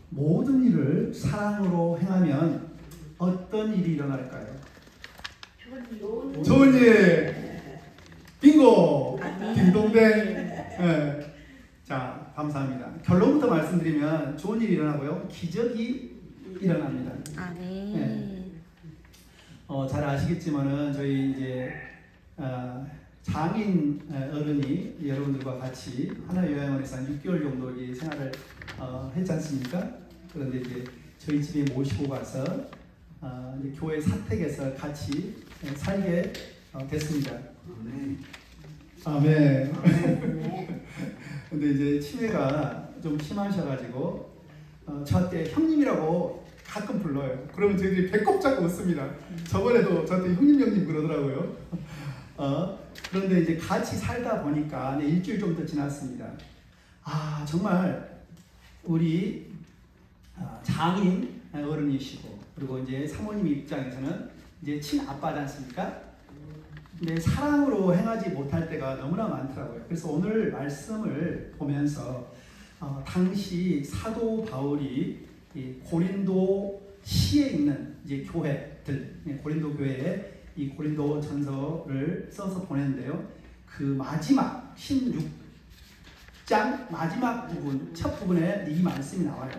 모든 일을 사랑으로 행하면 어떤 일이 일어날까요? 좋은 일! 빙고! 딩동댕! 네. 자, 감사합니다. 결론부터 말씀드리면 좋은 일이 일어나고요. 기적이 일어납니다. 네. 잘 아시겠지만은 저희 이제 장인 어른이 여러분들과 같이 하나요양원에서 한 6개월 정도 이제 생활을 했지 않습니까? 그런데 이제 저희 집에 모시고 가서 이제 교회 사택에서 같이 살게 됐습니다. 아멘. 근데 이제 치매가 좀 심하셔가지고 저한테 형님이라고 가끔 불러요. 그러면 저희들이 배꼽 잡고 웃습니다. 저번에도 저한테 형님 그러더라고요. 그런데 이제 같이 살다 보니까 일주일 좀 더 지났습니다. 정말 우리 장인 어른이시고 그리고 이제 사모님 입장에서는 이제 친아빠지 않습니까? 근데 사랑으로 행하지 못할 때가 너무나 많더라고요. 그래서 오늘 말씀을 보면서 당시 사도 바울이 이 고린도 시에 있는 이제 교회들, 고린도 교회에 이 고린도 전서를 써서 보냈는데요. 그 마지막 16장 마지막 부분, 첫 부분에 이 말씀이 나와요.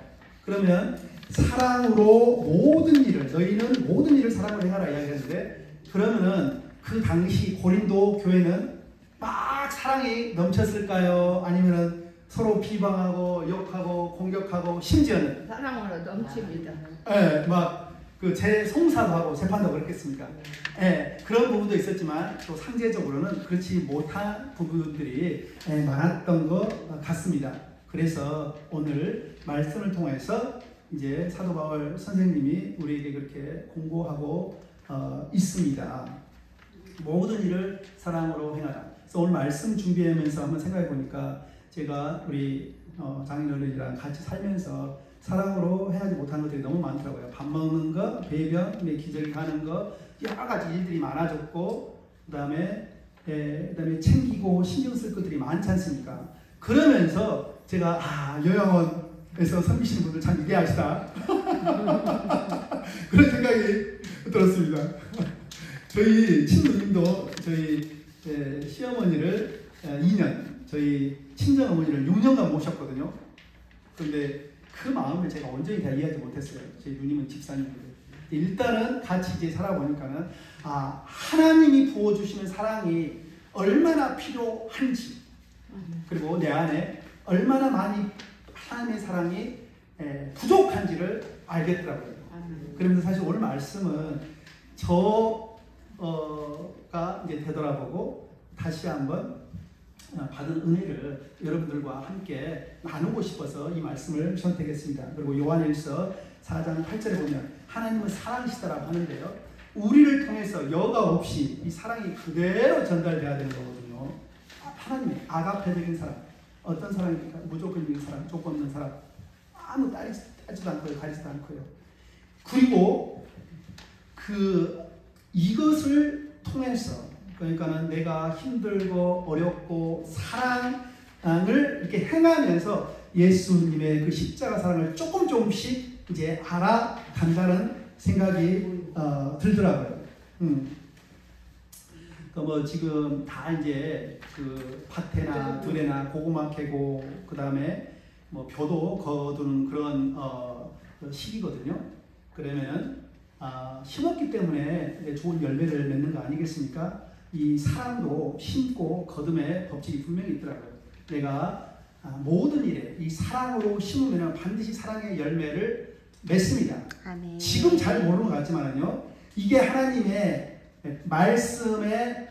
그러면 사랑으로 모든 일을, 너희는 모든 일을 사랑으로 행하라 이야기했는데, 그러면은 그 당시 고린도 교회는 막 사랑이 넘쳤을까요? 아니면은 서로 비방하고 욕하고 공격하고 심지어는 사랑으로 넘칩니다. 예, 막 그 재송사도 하고 재판도 그렇겠습니까? 예, 그런 부분도 있었지만 또 상대적으로는 그렇지 못한 부분들이 많았던 것 같습니다. 그래서 오늘 말씀을 통해서 이제 사도 바울 선생님이 우리에게 그렇게 공고하고 있습니다. 모든 일을 사랑으로 행하라. 그래서 오늘 말씀 준비하면서 한번 생각해 보니까 제가 우리 장인어른이랑 같이 살면서 사랑으로 행하지 못한 것들이 너무 많더라고요. 밥 먹는 거, 배변, 기저귀 가는 거, 여러 가지 일들이 많아졌고, 그다음에 챙기고 신경 쓸 것들이 많지 않습니까? 그러면서 제가 요양원에서 섬기시는 분들 참 위대하시다 그런 생각이 들었습니다. 저희 친누님도 저희 시어머니를 2년, 저희 친정어머니를 6년간 모셨거든요. 그런데 그 마음을 제가 온전히 다 이해하지 못했어요. 제 누님은 집사님인데. 일단은 같이 이제 살아보니까는 하나님이 부어주시는 사랑이 얼마나 필요한지, 그리고 내 안에 얼마나 많이 하나님의 사랑이 부족한지를 알겠더라고요. 그러면서 사실 오늘 말씀은 저가 이제 되돌아보고 다시 한번 받은 은혜를 여러분들과 함께 나누고 싶어서 이 말씀을 선택했습니다. 그리고 요한일서 4장 8절에 보면 하나님은 사랑이시다라고 하는데요, 우리를 통해서 여과 없이 이 사랑이 그대로 전달돼야 되는 거거든요. 하나님의 아가페적인 사랑, 어떤 사랑입니까? 무조건적인 사랑, 조건 없는 사랑, 아무 따지도 않고요, 가리지도 않고요. 그리고 이것을 통해서, 그러니까는 내가 힘들고 어렵고 사랑을 이렇게 행하면서 예수님의 그 십자가 사랑을 조금씩 이제 알아간다는 생각이 들더라고요. 지금 다 이제 그 밭에나 들에나 고구마 캐고 그 다음에 벼도 거두는 그런 시기거든요. 그러면은 심었기 때문에 좋은 열매를 맺는 거 아니겠습니까? 이 사랑도 심고 거둠의 법칙이 분명히 있더라고요. 내가 모든 일에 이 사랑으로 심으면 반드시 사랑의 열매를 맺습니다. 아멘. 지금 잘 모르는 것 같지만요, 이게 하나님의 말씀의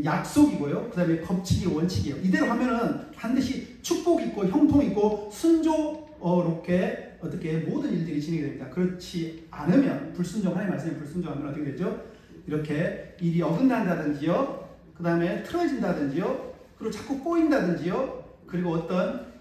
약속이고요, 그 다음에 법칙이 원칙이에요. 이대로 하면은 반드시 축복 있고 형통 있고 순조롭게 어떻게 모든 일들이 진행이 됩니다. 그렇지 않으면, 하나님의 말씀에 불순종하면 어떻게 되죠? 이렇게 일이 어긋난다든지요, 그 다음에 틀어진다든지요, 그리고 자꾸 꼬인다든지요, 그리고 어떤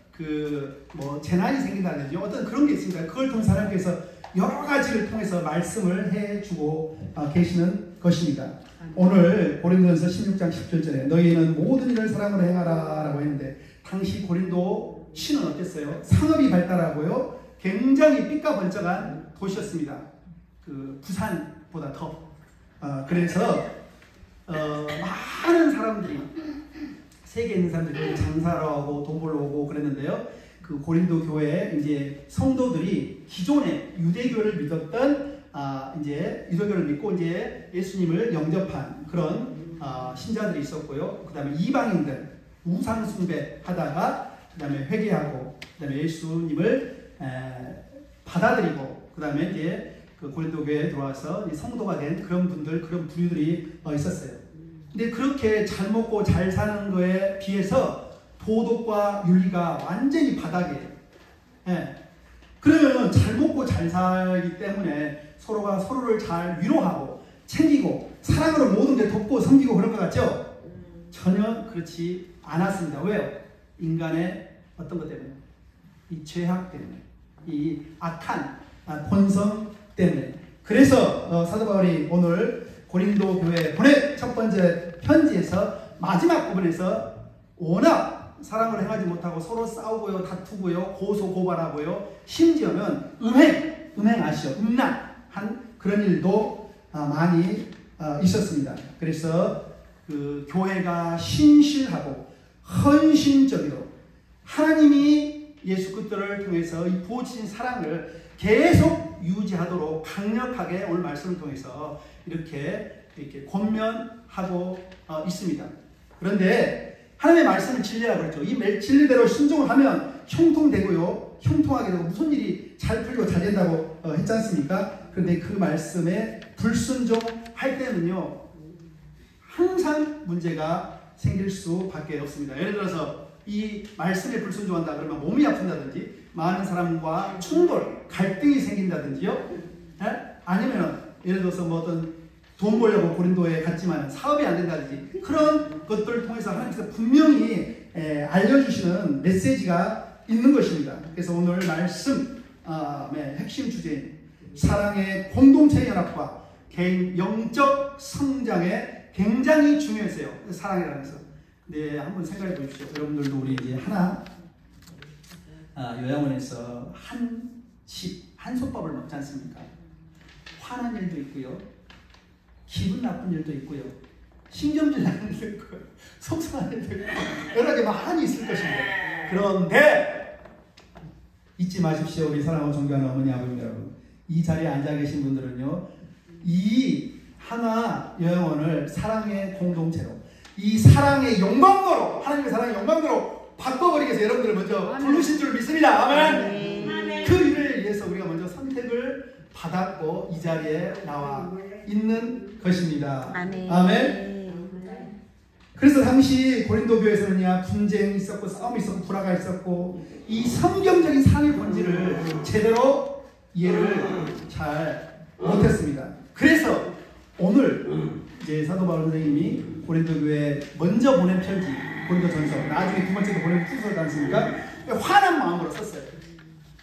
재난이 생긴다든지요, 어떤 그런 게 있습니다. 그걸 통해서 하나님께서 여러 가지를 통해서 말씀을 해주고 계시는 것입니다. 오늘 고린도전서 16장 10절에 너희는 모든 일을 사랑으로 행하라 라고 했는데, 당시 고린도 시는 어땠어요? 상업이 발달하고요. 굉장히 삐까번쩍한 도시였습니다. 그 부산보다 더. 그래서 많은 사람들이 세계에 있는 사람들이 장사로 하고 돈 벌러 오고 그랬는데요. 그 고린도 교회에 이제 성도들이 기존에 유대교를 믿었던 이제 유대교를 믿고 이제 예수님을 영접한 그런 신자들이 있었고요. 그다음에 이방인들 우상 숭배 하다가 그다음에 회개하고 그다음에 예수님을 받아들이고 그다음에 이제 그 고린도 교회에 들어와서 성도가 된 그런 분들 그런 부류들이 있었어요. 근데 그렇게 잘 먹고 잘 사는 거에 비해서 도덕과 윤리가 완전히 바닥이에요. 예. 그러면 잘 먹고 잘 살기 때문에 서로가 서로를 잘 위로하고 챙기고 사랑으로 모든 게 돕고 섬기고 그런 것 같죠? 전혀 그렇지 않았습니다. 왜요? 인간의 어떤 것 때문에? 이 죄악 때문에, 이 악한 본성 때문에. 그래서 사도 바울이 오늘 고린도 교회에 보낸 첫 번째 편지에서 마지막 부분에서 워낙 사랑을 행하지 못하고 서로 싸우고요, 다투고요, 고소고발하고요, 심지어는 음행하시오, 음란한 그런 일도 많이 있었습니다. 그래서 그 교회가 신실하고 헌신적이도록 하나님이 예수 그리스도를 통해서 이 부어주신 사랑을 계속 유지하도록 강력하게 오늘 말씀을 통해서 이렇게 권면하고 있습니다. 그런데 하나님의 말씀을 진리라고 그랬죠. 이 진리대로 순종을 하면 형통되고요, 형통하게 되고 무슨 일이 잘 풀리고 잘 된다고 했지 않습니까? 그런데 그 말씀에 불순종할 때는요 항상 문제가 생길 수밖에 없습니다. 예를 들어서 이 말씀에 불순종한다 그러면 몸이 아픈다든지 많은 사람과 충돌, 갈등이 생긴다든지요. 아니면 예를 들어서 뭐 어떤 돈 벌려고 고린도에 갔지만 사업이 안 된다든지 그런 것들을 통해서 하나님께서 분명히 알려주시는 메시지가 있는 것입니다. 그래서 오늘 말씀의 핵심 주제인 사랑의 공동체 연합과 개인 영적 성장에 굉장히 중요했어요. 사랑이라는 것은. 네, 한번 생각해 보십시오. 여러분들도 우리 이제 하나 요양원에서 한 솥밥을 먹지 않습니까? 화난 일도 있고요, 기분 나쁜 일도 있고요, 신경질 나는 일도 있고요, 속상한 일도 있고 여러 개 많이 있을 것입니다. 그런데 잊지 마십시오. 우리 사랑하고 존경하는 어머니 아버님 여러분, 이 자리에 앉아 계신 분들은요 이 하나 요양원을 사랑의 공동체로, 이 사랑의 영광으로, 하나님의 사랑의 영광으로 바꿔버리기 위해서 여러분들을 먼저 부르신 줄 믿습니다. 아멘. 그 일을 위해서 우리가 먼저 선택을 받았고 이 자리에 나와 있는 것입니다. 아멘. 그래서 당시 고린도 교회에서는 분쟁이 있었고 싸움이 있었고 불화가 있었고 이 성경적인 사랑의 본질을 제대로 이해를 잘 못했습니다. 그래서 오늘 이제 사도 바울 선생님이 고린도 교회에 먼저 보낸 편지 고린도전서, 나중에 두 번째도 보낸 후서지 않습니까? 화난 마음으로 썼어요.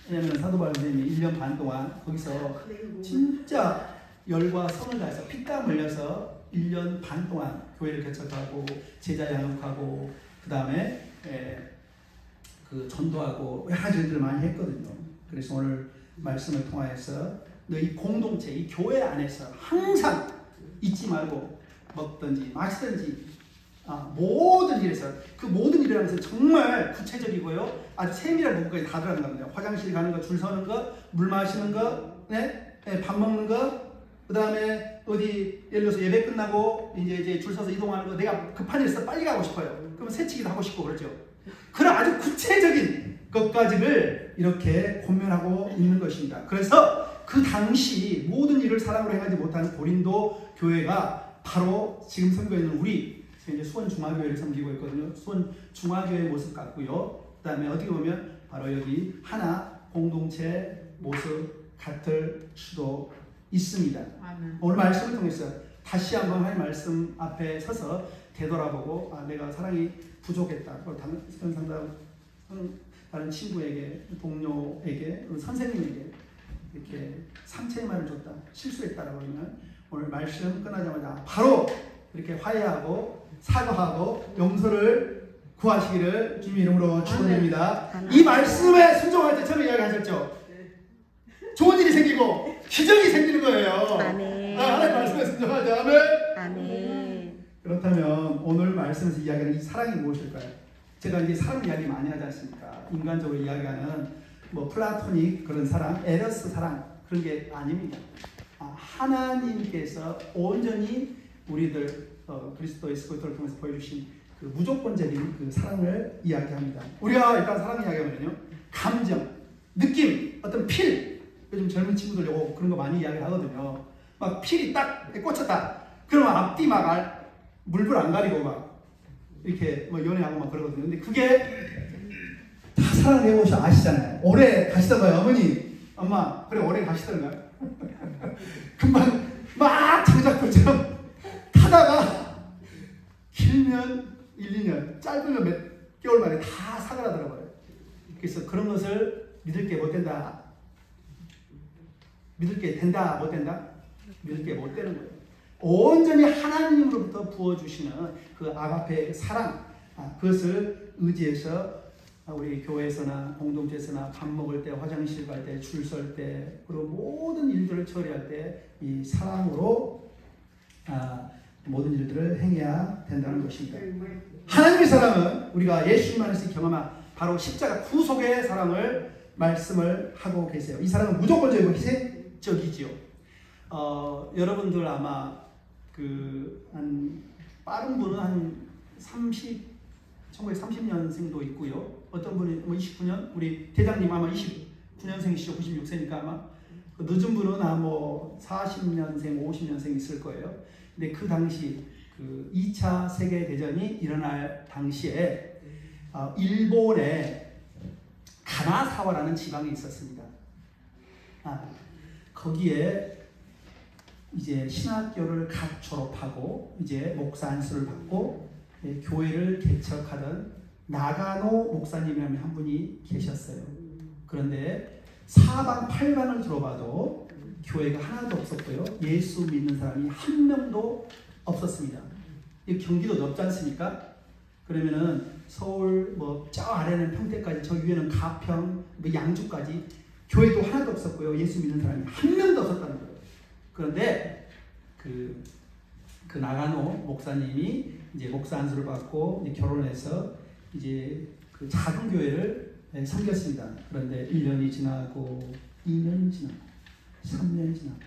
왜냐하면 사도 바울 선생님이 1년 반 동안 거기서 진짜 열과 성을 다해서 피땀 흘려서 1년 반 동안 교회를 개척하고 제자 양육하고 그 다음에 그 전도하고 여러 가지 일들을 많이 했거든요. 그래서 오늘 말씀을 통하여서 너희 공동체, 이 교회 안에서 항상 잊지 말고 먹든지 마시든지 모든 일에서, 그 모든 일이라는 것은 정말 구체적이고요 아주 세밀한 부분까지 다 들어가는 겁니다. 화장실 가는 거, 줄 서는 거, 물 마시는 거, 밥 먹는 거, 그 다음에 어디 예를 들어서 예배 끝나고 이제 줄 서서 이동하는 거, 내가 급한 일 있어 빨리 가고 싶어요. 그러면 새치기도 하고 싶고 그렇죠. 그런 아주 구체적인 것까지를 이렇게 권면하고 있는 것입니다. 그래서 그 당시 모든 일을 사랑으로 행하지 못하는 고린도 교회가 바로 지금 섬겨 있는 우리 이제 수원 중화교회를 섬기고 있거든요. 수원 중화교회의 모습 같고요. 그 다음에 어떻게 보면 바로 여기 하나 공동체 모습 같을 수도 있습니다. 오늘 말씀을 통해서 다시 한번 하나님 말씀 앞에 서서 되돌아보고 내가 사랑이 부족했다. 다른 친구에게, 동료에게, 선생님에게 이렇게 상처의 말을 줬다, 실수했다라고 하면 오늘 말씀 끝나자마자 바로 이렇게 화해하고 사과하고 용서를 구하시기를 주님 이름으로 축원드립니다. 아멘. 이 말씀에 순종할 때 처음에 이야기하셨죠. 좋은 일이 생기고 기적이 생기는 거예요. 아멘. 하나님 말씀에 순종하자. 아멘. 아멘. 그렇다면 오늘 말씀에서 이야기하는 이 사랑이 무엇일까요? 제가 이제 사랑 이야기 많이 하지 않습니까? 인간적으로 이야기하는 뭐 플라토닉 그런 사랑, 에러스 사랑 그런 게 아닙니다. 하나님께서 온전히 우리들 그리스도 예수 그리스도를 통해서 보여주신 그 무조건적인 그 사랑을 이야기합니다. 우리가 일단 사랑 이야기하면요, 감정, 느낌, 어떤 필. 요즘 젊은 친구들 요거 그런 거 많이 이야기를 하거든요. 막 필이 딱 꽂혔다. 그러면 앞뒤 막 물불 안 가리고 막 이렇게 뭐 연애하고 막 그러거든요. 근데 그게 다 사랑해 보시 아시잖아요. 오래 가시던가요, 어머니? 엄마, 그래 오래 가시던가요? 금방 막 장작불처럼 타다가 길면 1, 2년, 짧으면 몇 개월 만에 다 사그라들어버려요. 그래서 그런 것을 믿을 게 못 된다. 믿을 게 된다, 못 된다? 믿을 게 못 되는 거예요. 온전히 하나님으로부터 부어주시는 그 아가페의 사랑, 그것을 의지해서 우리 교회에서나 공동체에서나 밥 먹을 때, 화장실 갈 때, 줄 설 때, 그리고 모든 일들을 처리할 때 이 사랑으로 모든 일들을 행해야 된다는 것입니다. 하나님의 사랑은 우리가 예수님 안에서 경험한 바로 십자가 구속의 사랑을 말씀을 하고 계세요. 이 사랑은 무조건적이고 희생적이지요. 여러분들 아마 한 빠른 분은 한 1930년생도 있고요. 어떤 분이 29년, 우리 대장님 아마 29년생이시죠. 96세니까 아마. 늦은 분은 뭐 40년생, 50년생 있을 거예요. 근데 그 당시 그 2차 세계대전이 일어날 당시에 일본에 가나사와라는 지방이 있었습니다. 거기에 이제 신학교를 갓 졸업하고 이제 목사 안수를 받고 교회를 개척하던 나가노 목사님이라는 한 분이 계셨어요. 그런데 사방팔방을 들어봐도 교회가 하나도 없었고요. 예수 믿는 사람이 한 명도 없었습니다. 이 경기도 넓지 않습니까? 그러면은 서울 뭐 저 아래는 평택까지, 저 위에는 가평, 뭐 양주까지 교회도 하나도 없었고요. 예수 믿는 사람이 한 명도 없었다는 거예요. 그런데 그 나가노 목사님이 이제 목사 안수를 받고 이제 결혼해서 이제 그 작은 교회를 섬겼습니다. 그런데 1년이 지나고 2년이 지나고 3년이 지나고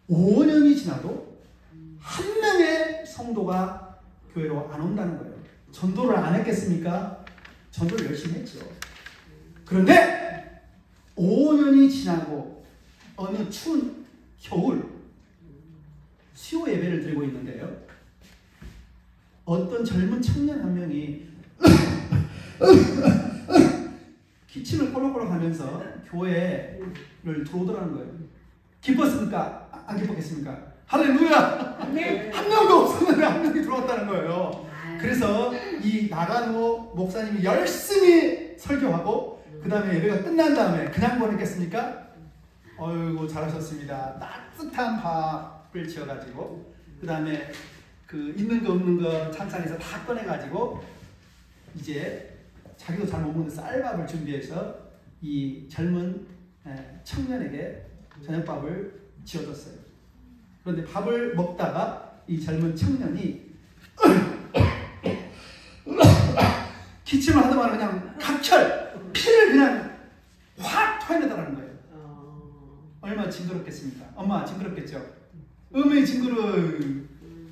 5년이 지나도 한 명의 성도가 교회로 안 온다는 거예요. 전도를 안 했겠습니까? 전도를 열심히 했죠. 그런데 5년이 지나고 어느 추운 겨울 수요 예배를 드리고 있는데요. 어떤 젊은 청년 한 명이 기침을 꼬록꼬록 하면서 교회를 들어오더라는 거예요. 기뻤습니까? 안 기뻤겠습니까? 할렐루야! 네. 한 명도 없었는데 한 명이 들어왔다는 거예요. 그래서 이 나가노 목사님이 열심히 설교하고 그 다음에 예배가 끝난 다음에 그냥 보냈겠습니까? 어이구 잘하셨습니다. 따뜻한 밥을 지어가지고 그 다음에 그 있는 거 없는 거 찬찬에서 다 꺼내가지고 이제 자기도 잘 못 먹는 쌀밥을 준비해서 이 젊은 청년에게 저녁밥을 지어줬어요. 그런데 밥을 먹다가 이 젊은 청년이 기침을 하더만 그냥 각철 피를 그냥 확 토해내더라는 거예요. 얼마나 징그럽겠습니까? 엄마 징그럽겠죠? 음이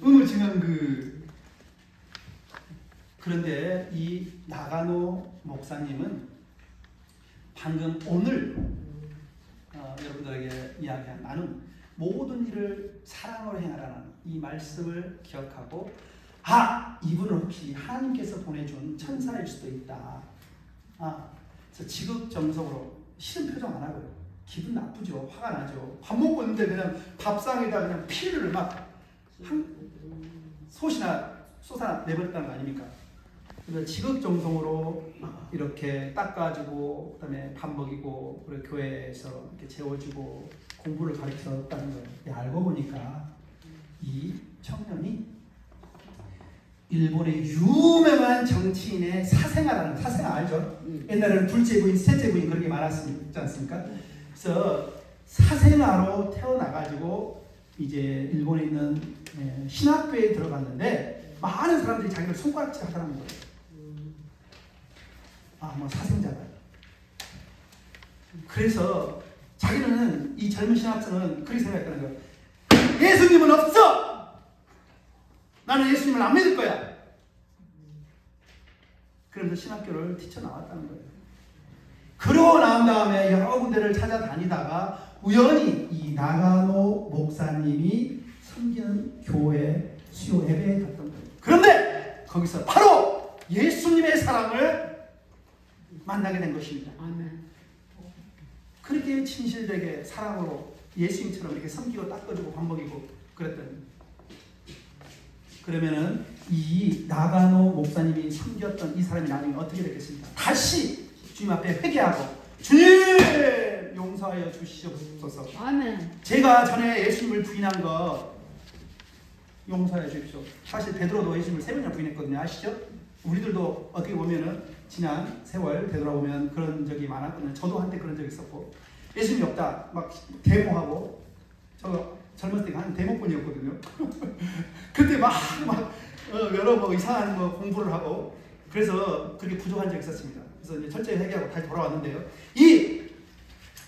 음을 징한 그런데 이 나가노 목사님은 방금 오늘 여러분들에게 이야기한 나는 모든 일을 사랑으로 행하라는 이 말씀을 기억하고 이분은 혹시 하나님께서 보내준 천사일 수도 있다. 그래서 지극정성으로 싫은 표정 안 하고요. 기분 나쁘죠. 화가 나죠. 밥 먹고 있는데 그냥 밥상에다 그냥 피를 막 쏟아 내버렸다는 거 아닙니까? 그래서 지극정성으로 이렇게 닦아주고 그다음에 밥 먹이고 그리고 교회에서 이렇게 재워주고 공부를 가르쳤다는 거예요. 알고 보니까 이 청년이 일본의 유명한 정치인의 사생아라는, 사생아 알죠? 옛날에는 둘째 부인, 셋째 부인 그렇게 많았지 않습니까? 그래서 사생아로 태어나가지고 이제 일본에 있는 신학교에 들어갔는데 많은 사람들이 자기를 손가락질 하더라는 거예요. 뭐 사생자다. 그래서 자기는, 이 젊은 신학생은 그렇게 생각했다는 거예요. 예수님은 없어! 나는 예수님을 안 믿을 거야! 그러면서 신학교를 뛰쳐나왔다는 거예요. 그러고 나온 다음에 여러 군데를 찾아다니다가 우연히 이 나가노 목사님이 섬기는 교회 수요 예배에 갔던 거예요. 그런데 거기서 바로 예수님의 사랑을 만나게 된 것입니다. 아멘. 그렇게 진실되게 사랑으로 예수님처럼 이렇게 섬기고 닦아주고 밥 먹이고 그랬더니, 그러면은 이 나가노 목사님이 섬겼던 이 사람이 나중에 어떻게 됐겠습니까? 다시 주님 앞에 회개하고, 주님 용서하여 주시옵소서. 아멘. 제가 전에 예수님을 부인한 거 용서해 주십시오. 사실 베드로도 예수님을 3번이나 부인했거든요. 아시죠? 우리들도 어떻게 보면은 지난 세월 되돌아보면 그런 적이 많았거든요. 저도 한때 그런 적이 있었고, 예수님이 없다 막 데모하고, 저 젊었을 때 한 데모꾼이었거든요. 그때 막 여러 이상한 공부를 하고, 그래서 그렇게 부족한 적이 있었습니다. 그래서 이제 철저히 회개하고 다시 돌아왔는데요. 이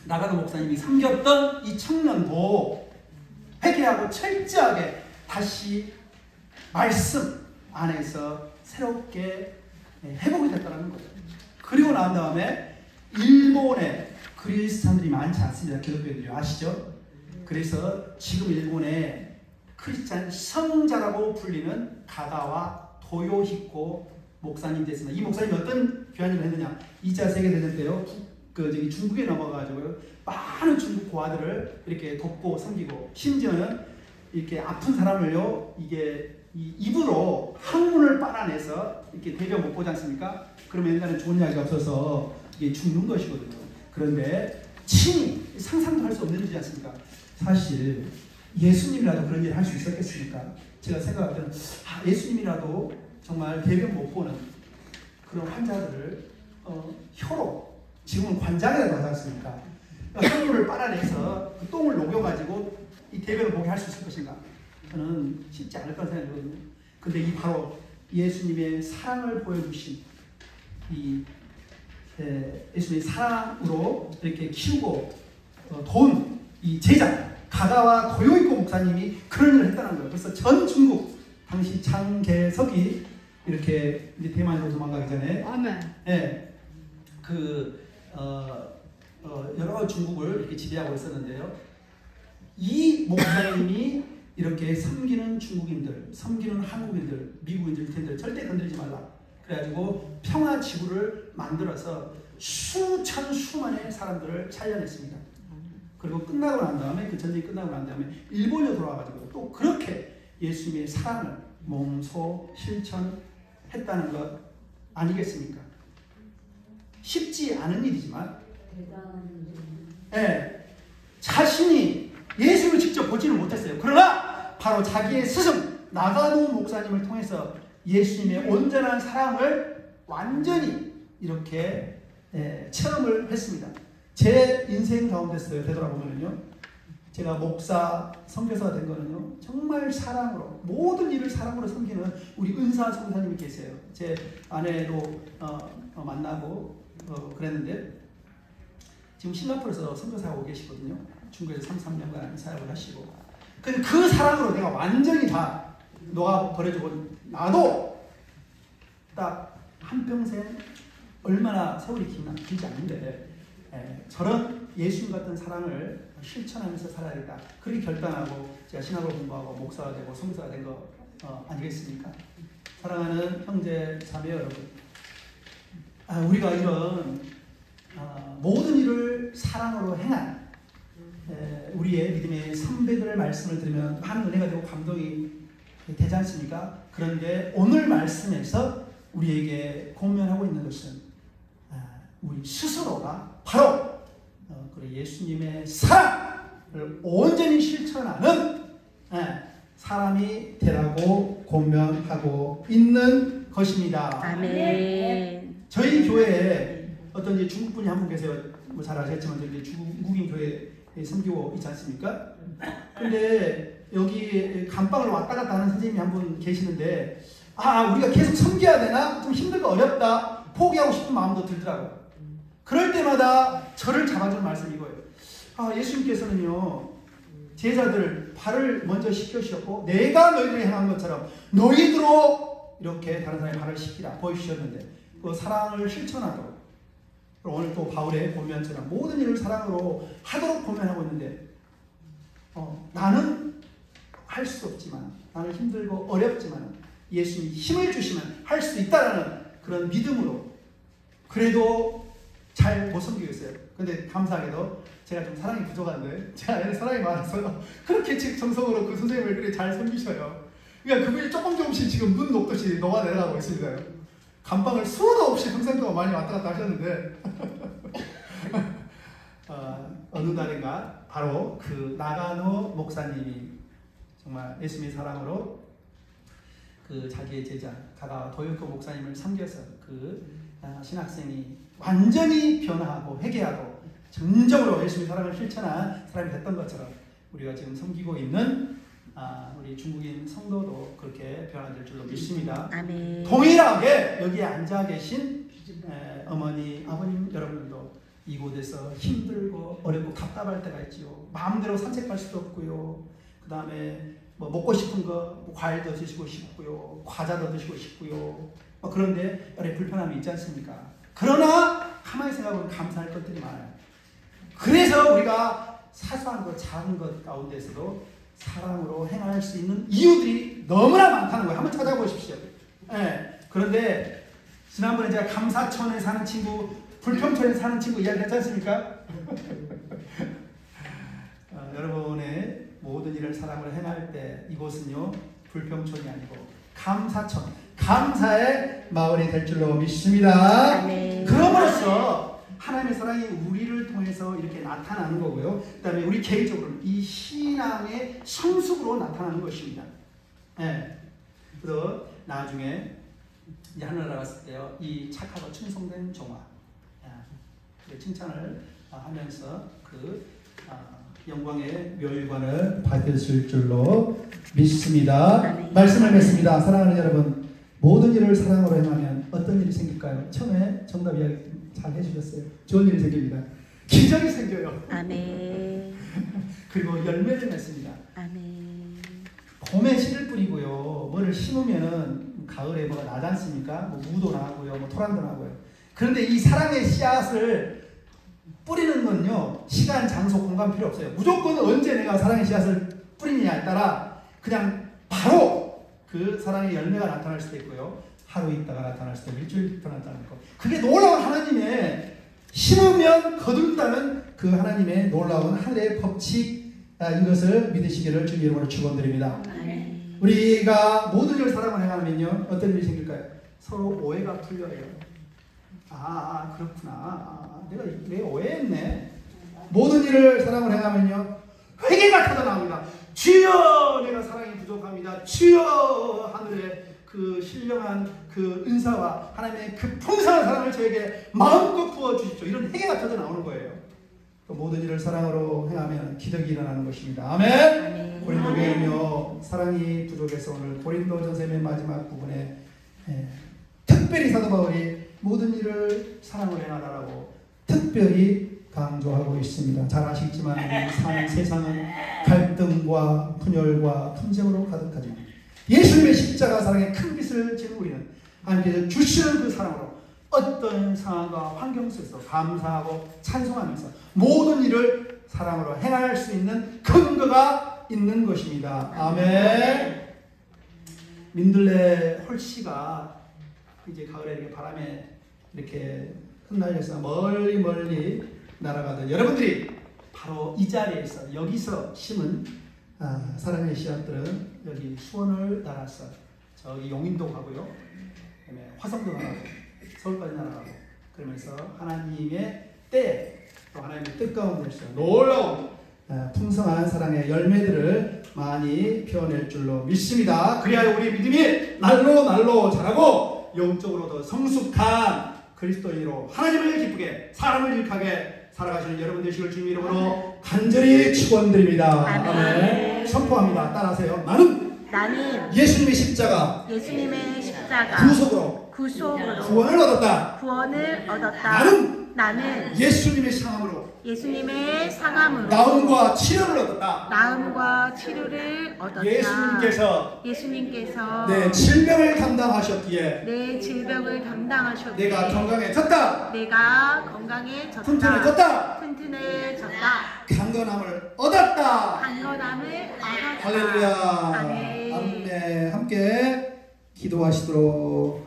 나가노 목사님이 섬겼던 이 청년도 회개하고 철저하게 다시 말씀 안에서 새롭게 회복이 됐다는 거예요. 그리고 난 다음에 일본에 그리스도인들이 많지 않습니다. 기독교인들이 아시죠? 그래서 지금 일본에 크리스찬 성자라고 불리는 가가와 도요히코 목사님 됐습니다. 이 목사님이 어떤 귀한 일을 했느냐? 2차 세계대전 때요, 중국에 넘어가가지고요, 많은 중국 고아들을 이렇게 돕고 섬기고, 심지어는 이렇게 아픈 사람을요, 이게 이 입으로 항문을 빨아내서 이렇게 대변 못 보지 않습니까? 그러면 옛날에 좋은 약이 없어서 이게 죽는 것이거든요. 그런데 친히 상상도 할 수 없는 일이지 않습니까? 사실 예수님이라도 그런 일을 할 수 있었겠습니까? 제가 생각할 때는 예수님이라도 정말 대변 못 보는 그런 환자들을 혀로, 지금은 관장이라고 하지 않습니까? 항문을 빨아내서 그 똥을 녹여가지고 이 대변을 보게 할 수 있을 것인가? 저는 쉽지 않을 거라 생각하거든요. 근데 이 바로 예수님의 사랑을 보여주신 이 예수님의 사랑으로 이렇게 키우고 도운 이 제자 가가와 도요히코 목사님이 그런 일을 했다는 거예요. 그래서 전 중국 당시 장개석이 이렇게 이제 대만으로 도망가기 전에, 아멘. 여러 중국을 이렇게 지배하고 있었는데요. 이 목사님이 이렇게 섬기는 중국인들, 섬기는 한국인들, 미국인들, 유태인들 절대 건드리지 말라. 그래가지고 평화 지구를 만들어서 수만의 사람들을 살려냈습니다. 그리고 끝나고 난 다음에, 그 전쟁이 끝나고 난 다음에 일본에 돌아와가지고 또 그렇게 예수님의 사랑을 몸소 실천했다는 것 아니겠습니까? 쉽지 않은 일이지만, 자신이 예수를 직접 보지는 못했어요. 그러나 바로 자기의 스승 나가노 목사님을 통해서 예수님의 온전한 사랑을 완전히 이렇게 체험을 했습니다. 제 인생 가운데서 되돌아보면요, 제가 목사, 선교사가 된 거는요, 정말 사랑으로, 모든 일을 사랑으로 섬기는 우리 은사 선교사님이 계세요. 제 아내도 만나고 그랬는데, 지금 싱가포르에서 선교사하고 계시거든요. 중국에서 3년간 사역을 하시고. 근데 그 사랑으로 내가 완전히 다 녹아버려주고, 나도 딱 한평생, 얼마나 세월이 길지 않는데, 저런 예수님 같은 사랑을 실천하면서 살아야겠다. 그렇게 결단하고 제가 신학을 공부하고 목사가 되고 선교사가 된 거 아니겠습니까? 사랑하는 형제 자매 여러분, 우리가 이런 모든 일을 사랑으로 행한 우리의 믿음의 선배들의 말씀을 들으면 많은 은혜가 되고 감동이 되지 않습니까? 그런데 오늘 말씀에서 우리에게 공면하고 있는 것은 우리 스스로가 바로 예수님의 사랑을 온전히 실천하는 사람이 되라고 권면하고 있는 것입니다. 아멘. 저희 교회에 어떤 이제 중국 분이 한 분 계세요. 뭐 잘 아시겠지만 저희 중국인 교회에 섬기고 있지 않습니까? 근데 여기 감방을 왔다 갔다 하는 선생님이 한 분 계시는데, 우리가 계속 섬겨야 되나? 좀 힘들고 어렵다. 포기하고 싶은 마음도 들더라고요. 그럴 때마다 저를 잡아주는 말씀이 이거예요. 예수님께서는요, 제자들 발을 먼저 씻겨주셨고, 내가 너희들이 행한 것처럼 너희들로 이렇게 다른 사람의 발을 씻기라 보여주셨는데, 그 사랑을 실천하도록, 오늘 또 바울의 권면처럼 모든 일을 사랑으로 하도록 권면하고 있는데, 나는 할 수 없지만, 나는 힘들고 어렵지만 예수님이 힘을 주시면 할 수 있다라는 그런 믿음으로, 그래도 잘 못 섬기고 있어요. 근데 감사하게도 제가 좀 사랑이 부족한데, 제가 사랑이 많아서 그렇게 정성으로 그 선생님을 그렇게 잘 섬기셔요. 그러니까 그분이 조금씩 지금 눈 녹듯이 녹아 내려가고 있습니다. 감방을 수도 없이 평생 동안 많이 왔다 갔다 하셨는데 어느 날인가 바로 그 나가노 목사님이 정말 예수님의 사랑으로 그 자기의 제자 가가 도요코 목사님을 섬겨서 그 신학생이 완전히 변화하고 회개하고 정정으로 예수님의 사랑을 실천한 사람이 됐던 것처럼, 우리가 지금 섬기고 있는 우리 중국인 성도도 그렇게 변화될 줄로 믿습니다. 아멘. 동일하게 여기에 앉아 계신 어머니, 아버님 여러분들도 이곳에서 힘들고 어렵고 답답할 때가 있지요. 마음대로 산책할 수도 없고요. 그 다음에 뭐 먹고 싶은 거 과일도 드시고 싶고요, 과자도 드시고 싶고요. 그런데 여러 불편함이 있지 않습니까? 그러나 가만히 생각해보면 감사할 것들이 많아요. 그래서 우리가 사소한 것, 작은 것 가운데서도 사랑으로 행할 수 있는 이유들이 너무나 많다는 거예요. 한번 찾아보십시오. 그런데 지난번에 제가 감사천에 사는 친구, 불평천에 사는 친구 이야기 했지 않습니까? 여러분의 모든 일을 사랑으로 행할 때 이곳은요, 불평천이 아니고 감사천, 감사의 마을이 될 줄로 믿습니다. 아멘. 그럼으로써 하나님의 사랑이 우리를 통해서 이렇게 나타나는 거고요. 그 다음에 우리 개인적으로는 이 신앙의 성숙으로 나타나는 것입니다. 그래서 나중에 이제 하늘나라 갔을 때요, 이 착하고 충성된 종아, 칭찬을 하면서 그 영광의 멸관을 받으실 줄로 믿습니다. 아멘. 말씀을 맺습니다. 사랑하는 여러분, 모든 일을 사랑으로 행하면 어떤 일이 생길까요? 처음에 정답 이야기 잘 해주셨어요. 좋은 일이 생깁니다. 기적이 생겨요. 아멘. 그리고 열매를 맺습니다. 아멘. 봄에 씨를 뿌리고요, 뭐를 심으면은 가을에 뭐가 나지 않습니까? 뭐 무도 나고요, 뭐 토란도 나고요. 그런데 이 사랑의 씨앗을 뿌리는 건요, 시간, 장소, 공간 필요 없어요. 무조건 언제 내가 사랑의 씨앗을 뿌리느냐에 따라 그냥 바로 그 사랑의 열매가 나타날 수도 있고요, 하루 있다가 나타날 수도 있고, 일주일 있다가 나타날 거. 그게 놀라운 하나님의, 심으면 거둔다는 그 하나님의 놀라운 하늘의 법칙, 이것을 믿으시기를 주님 이름으로 축원드립니다. 아멘. 우리가 모든 일을 사랑을 행하면요, 어떤 일이 생길까요? 서로 오해가 풀려요. 그렇구나. 내가 오해했네. 모든 일을 사랑을 행하면요, 회개가 터져나옵니다. 주여, 내가 사랑이 부족합니다. 주여, 하늘의 그 신령한 그 은사와 하나님의 그 풍성한 사랑을 저에게 마음껏 부어주십시오. 이런 회개가 터져나오는 거예요. 또 모든 일을 사랑으로 행하면 기적이 일어나는 것입니다. 아멘. 고린도 교회는요, 사랑이 부족해서 오늘 고린도전서 맨 마지막 부분에 특별히 사도 바울이 모든 일을 사랑으로 행하라고 특별히 강조하고 있습니다. 잘 아시겠지만 우리 사는 세상은 갈등과 분열과 분쟁으로 가득하지만 예수님의 십자가 사랑의 큰 빛을 지는 우리는 하나님께서 주시는 그 사랑으로 어떤 상황과 환경 속에서 감사하고 찬송하면서 모든 일을 사랑으로 행할 수 있는 근거가 있는 것입니다. 아멘. 민들레 홀씨가 이제 가을에 이렇게 바람에 이렇게 흩날려서 멀리 날아가던 여러분들이 바로 이 자리에서, 여기서 심은 사랑의 씨앗들은 여기 수원을 날아서 저기 용인도 가고요, 그다음에 화성도 나가고 서울까지 날아가고, 그러면서 하나님의 때, 또 하나님의 뜻 가운데서 놀라운 풍성한 사랑의 열매들을 많이 표현할 줄로 믿습니다. 그리하여 우리 믿음이 날로 자라고 영적으로 더 성숙한 그리스도인으로 하나님을 기쁘게 사람을 일하게 살아가시는 여러분 되시길 주님 이름으로 간절히 축원드립니다. 아멘. 선포합니다. 따라하세요. 나는 예수님의 십자가 구속으로 구원을 얻었다. 나는 예수님의 상함으로 나음과 치료를 얻었다. 예수님께서 내 질병을 담당하셨기에 내가 건강해졌다. 튼튼해졌다. 강건함을 얻었다. 할렐루야. 아멘. 아멘. 함께 기도하시도록